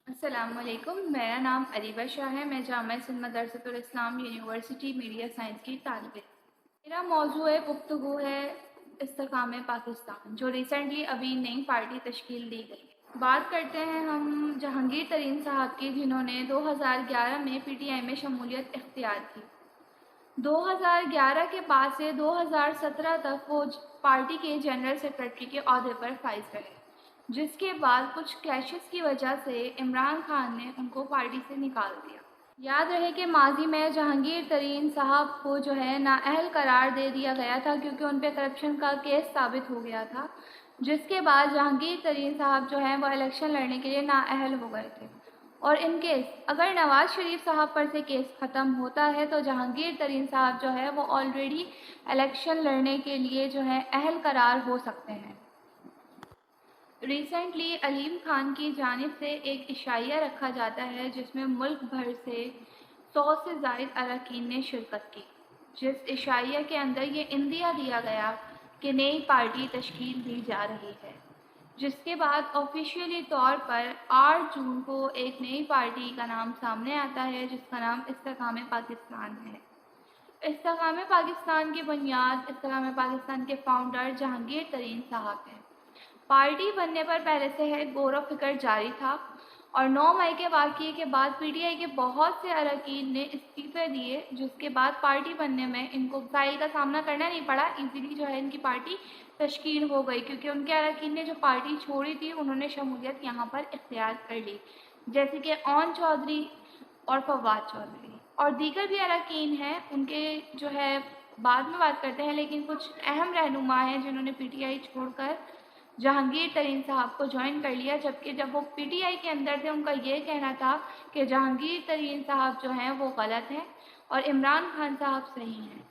अस्सलाम वालेकुम। मेरा नाम अरीबा शाह है। मैं जामिया सिंध मदरसतुल इस्लाम यूनिवर्सिटी मीडिया साइंस की तालिब इल्म। मेरा मौजूअ गुफ्तगू है इस्तेकाम पाकिस्तान, जो रिसेंटली अभी नई पार्टी तश्कील दी गई है। बात करते हैं हम जहांगीर तरीन साहब की, जिन्होंने 2011 में पीटीआई में शमूलियत इख्तियार की। 2011 के बाद से 2017 तक वो पार्टी के जनरल सेक्रेटरी के ओहदे पर फाइज रहे, जिसके बाद कुछ क्लैशेस की वजह से इमरान खान ने उनको पार्टी से निकाल दिया। याद रहे कि माजी में जहांगीर तरीन साहब को जो है नाअहल करार दे दिया गया था, क्योंकि उन पे करप्शन का केस साबित हो गया था, जिसके बाद जहांगीर तरीन साहब जो हैं वो इलेक्शन लड़ने के लिए नाअहल हो गए थे। और इन केस अगर नवाज़ शरीफ साहब पर से केस ख़त्म होता है तो जहांगीर तरीन साहब जो है वो ऑलरेडी इलेक्शन लड़ने के लिए जो है अहल करार हो सकते हैं। रिसेंटली अलीम खान की जानिब से एक इशाइया रखा जाता है, जिसमें मुल्क भर से 100 से ज़ायद अरकान ने शिरकत की, जिस इशाइया के अंदर ये इंदिया दिया गया कि नई पार्टी तश्कील दी जा रही है, जिसके बाद ऑफिशियली तौर पर 8 जून को एक नई पार्टी का नाम सामने आता है, जिसका नाम इस्तेकाम पाकिस्तान है। इस्तेकाम पाकिस्तान की बुनियाद इस्तेकाम पाकिस्तान के फाउंडर जहांगीर तरीन साहब हैं। पार्टी बनने पर पहले से है गौर व फिक्र जारी था, और 9 मई के वाक़ये के बाद पीटीआई के बहुत से अरकान ने इस्तीफ़े दिए, जिसके बाद पार्टी बनने में इनको मसाइल का सामना करना नहीं पड़ा। इजीली जो है इनकी पार्टी तश्कील हो गई, क्योंकि उनके अरकान ने जो पार्टी छोड़ी थी उन्होंने शमूलियत यहाँ पर इख्तियार कर ली, जैसे कि ओन चौधरी और फवाद चौधरी और दीगर भी अरकान हैं। उनके जो है बाद में बात करते हैं, लेकिन कुछ अहम रहनुमा हैं जिन्होंने पीटीआई छोड़कर जहांगीर तरीन साहब को ज्वाइन कर लिया, जबकि जब वो पीटीआई के अंदर थे उनका ये कहना था कि जहांगीर तरीन साहब जो हैं वो गलत हैं और इमरान खान साहब सही हैं।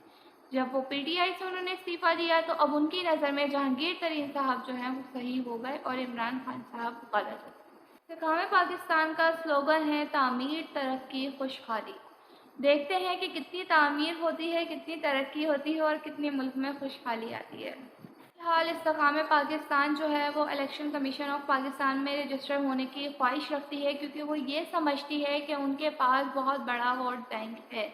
जब वो पीटीआई से उन्होंने इस्तीफ़ा दिया तो अब उनकी नज़र में जहांगीर तरीन साहब जो हैं वो सही हो गए और इमरान खान साहब गलत हो। इस्तेकाम पाकिस्तान का स्लोगन है तामीर, तरक्की, खुशहाली। देखते हैं कि कितनी तामीर होती है, कितनी तरक्की होती है और कितनी मुल्क में खुशहाली आती है। फिलहाल इस्तेकाम पाकिस्तान जो है वो इलेक्शन कमीशन ऑफ पाकिस्तान में रजिस्टर होने की ख्वाहिश रखती है, क्योंकि वो ये समझती है कि उनके पास बहुत बड़ा वोट बैंक है।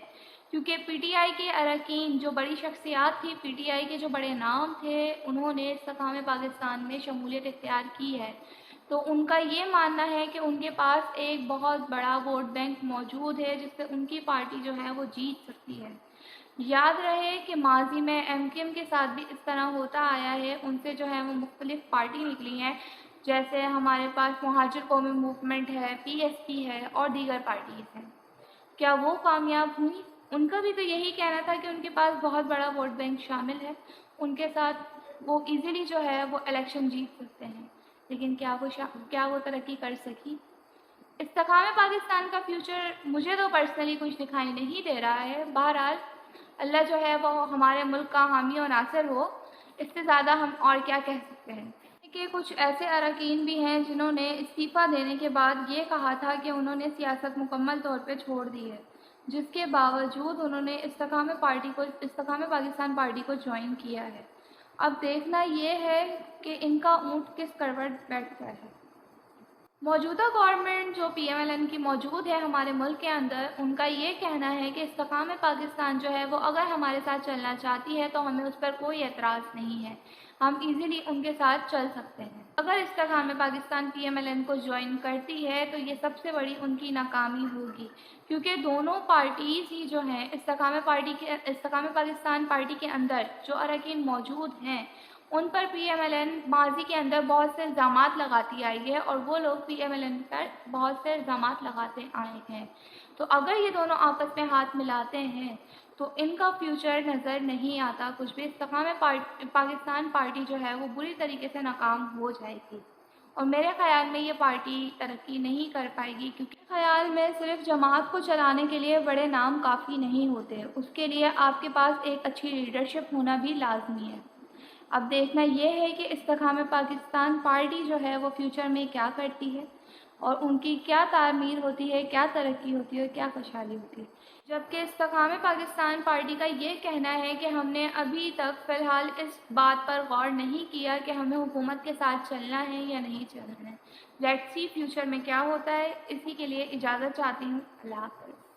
क्योंकि पीटीआई के अरकान जो बड़ी शख्सियात थी, पीटीआई के जो बड़े नाम थे, उन्होंने इस्तेकाम पाकिस्तान में शमूलियत इख्तियार की है, तो उनका ये मानना है कि उनके पास एक बहुत बड़ा वोट बैंक मौजूद है, जिससे उनकी पार्टी जो है वो जीत सकती है। याद रहे कि माजी में एमकेएम के साथ भी इस तरह होता आया है, उनसे जो है वो मुख्तलिफ पार्टी निकली हैं, जैसे हमारे पास मुहाजिर कौमी मूवमेंट है, पीएसपी है और दीगर पार्टीज़ हैं। क्या वो कामयाब हुई? उनका भी तो यही कहना था कि उनके पास बहुत बड़ा वोट बैंक शामिल है, उनके साथ वो इजीली जो है वो इलेक्शन जीत सकते हैं, लेकिन क्या वो तरक्की कर सकी? इस्तेकाम पाकिस्तान का फ्यूचर मुझे तो पर्सनली कुछ दिखाई नहीं दे रहा है। बहरहाल अल्लाह जो है वो हमारे मुल्क का हामी और नासिर हो, इससे ज़्यादा हम और क्या कह सकते हैं। कि कुछ ऐसे अरकान भी हैं जिन्होंने इस्तीफ़ा देने के बाद ये कहा था कि उन्होंने सियासत मुकम्मल तौर पे छोड़ दी है, जिसके बावजूद उन्होंने इस्तेकाम पाकिस्तान पार्टी को ज्वाइन किया है। अब देखना ये है कि इनका ऊँट किस करवट बैठता है। मौजूदा गवर्नमेंट जो पीएमएलएन की मौजूद है हमारे मुल्क के अंदर, उनका ये कहना है कि इस्तेकाम पाकिस्तान जो है वो अगर हमारे साथ चलना चाहती है तो हमें उस पर कोई एतराज़ नहीं है, हम इजीली उनके साथ चल सकते हैं। अगर इस्तेकाम पाकिस्तान पीएमएलएन को ज्वाइन करती है तो ये सबसे बड़ी उनकी नाकामी होगी, क्योंकि दोनों पार्टीज़ ही जो हैं इस्तेकाम पाकिस्तान पार्टी के अंदर जो अरकान मौजूद हैं उन पर पीएमएलएन माजी के अंदर बहुत से इल्ज़ामात लगाती आई है, और वो लोग पीएमएलएन पर बहुत से इल्ज़ामात लगाते आए हैं। तो अगर ये दोनों आपस में हाथ मिलाते हैं तो इनका फ्यूचर नज़र नहीं आता कुछ भी। इस्तेकाम पाकिस्तान पार्टी जो है वो बुरी तरीके से नाकाम हो जाएगी, और मेरे ख़्याल में ये पार्टी तरक्की नहीं कर पाएगी, क्योंकि ख़्याल में सिर्फ जमात को चलाने के लिए बड़े नाम काफ़ी नहीं होते, उसके लिए आपके पास एक अच्छी लीडरशिप होना भी लाजमी है। अब देखना ये है कि इस्तेकाम पाकिस्तान पार्टी जो है वो फ्यूचर में क्या करती है, اور ان کی کیا تعمیر ہوتی ہے، کیا ترقی ہوتی ہے، کیا خوشحالی ہوتی ہے۔ جبکہ استحکام پاکستان پارٹی کا یہ کہنا ہے کہ ہم نے ابھی تک فی الحال اس بات پر غور نہیں کیا کہ ہمیں حکومت کے ساتھ چلنا ہے یا نہیں چلنا ہے۔ لیٹس سی فیوچر میں کیا ہوتا ہے۔ اسی کے لیے اجازت چاہتی ہوں۔ اللہ حافظ۔